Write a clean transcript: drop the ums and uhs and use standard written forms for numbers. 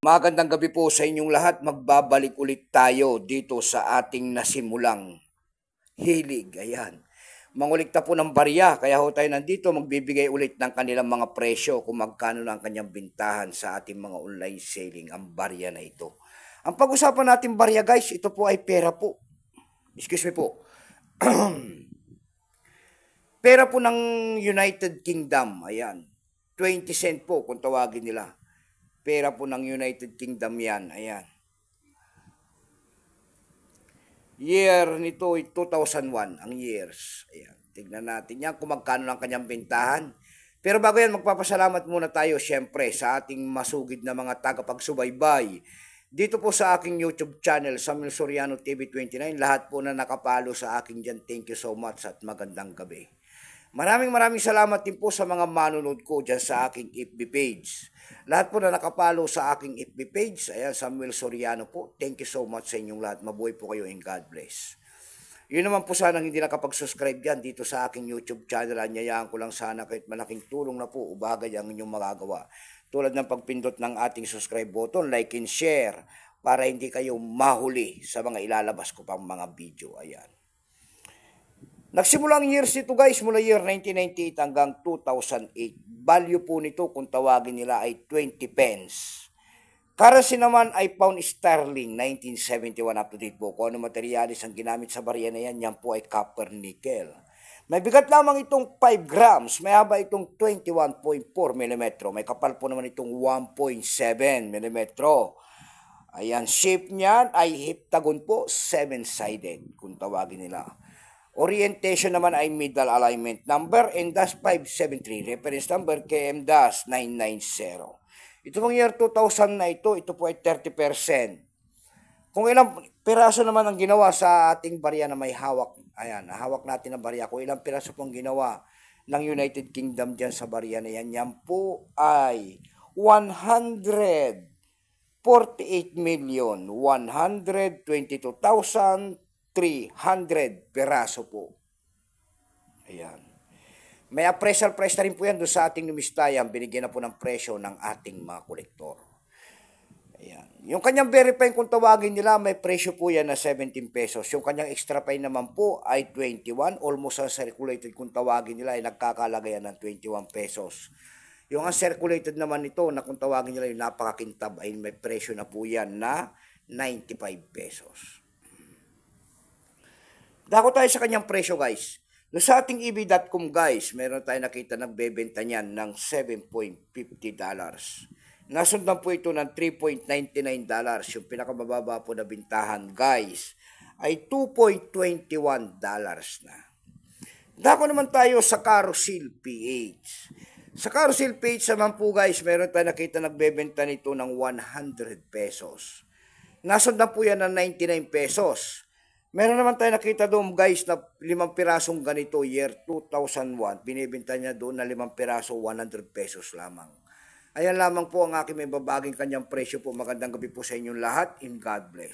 Magandang gabi po sa inyong lahat. Magbabalik ulit tayo dito sa ating nasimulang hilig. Ayan. Mangulikta po ng barya. Kaya ho tayo nandito magbibigay ulit ng kanilang mga presyo kung magkano na ang kanyang bintahan sa ating mga online selling, ang barya na ito. Ang pag-usapan natin barya guys, ito po ay pera po. Excuse me po. Pera po ng United Kingdom. Ayan. 20 cent po kung tawagin nila. Pera po ng United Kingdom yan. Ayan. Year nito ay 2001 ang years. Ayan. Tignan natin yan kung magkano ang kanyang bentahan. Pero bago yan, magpapasalamat muna tayo syempre sa ating masugid na mga tagapagsubaybay. Dito po sa aking YouTube channel, Samuel Soriano TV29, lahat po na nakapalo sa akin dyan, thank you so much at magandang gabi. Maraming salamat din po sa mga manonood ko dyan sa aking FB page. Lahat po na nakapalo sa aking FB page, ayan, Samuel Soriano po. Thank you so much sa inyong lahat. Mabuhay po kayo and God bless. Yun naman po sana hindi nakapag-subscribe dyan dito sa aking YouTube channel. Anyayaan ko lang sana kahit malaking tulong na po, ubagay ang inyong magagawa. Tulad ng pagpindot ng ating subscribe button, like and share, para hindi kayo mahuli sa mga ilalabas ko pang mga video. Ayan. Nagsimula ang years nito guys mula year 1998 hanggang 2008. Value po nito kung tawagin nila ay 20 pence. Currency naman ay pound sterling 1971 up to date po. Kung ano materialis ang ginamit sa barya na yan, yan po ay copper nickel. May bigat lamang itong 5 grams, may haba itong 21.4 mm. May kapal po naman itong 1.7 mm. Ayan, shape niyan ay heptagon po, 7-sided kung tawagin nila. Orientation naman ay middle alignment number M-573, reference number KM-990. Ito pong year 2000 na ito po ay 30%. Kung ilang piraso naman ang ginawa sa ating barya na may hawak, ayan, hawak natin ang barya. Kung ilang piraso pong ginawa ng United Kingdom dyan sa barya na yan, yan po ay 148,122,300 peraso po. Ayan. May appraisal price na rin po yan doon sa ating numistayan. Binigyan na po ng presyo ng ating mga kolektor. Ayan. Yung kanyang verify kung tawagin nila, may presyo po yan na 17 pesos. Yung kanyang extra pay naman po ay 21. Almost uncirculated kung tawagin nila ay nagkakalagayan ng 21 pesos. Yung uncirculated naman nito na kung tawagin nila yung napakakintab ay may presyo na po yan na 95 pesos. Dako tayo sa kanyang presyo guys. No, sa ating EB.com guys, meron tayo nakita nagbebenta niyan ng $7.50. Nasundan po ito ng $3.99. Yung pinakamababa po na bintahan guys ay $2.21 na. Dako naman tayo sa Carousel PH. Sa Carousel PH naman po guys, meron tayo nakita nagbebenta nito ng 100 pesos. Nasundan po yan ng 99 pesos. Meron naman tayo nakita doon guys na 5 pirasong ganito year 2001. Binibenta niya doon na 5 piraso 100 pesos lamang. Ayan lamang po ang aking may babaging kanyang presyo po. Magandang gabi po sa inyong lahat. In God bless.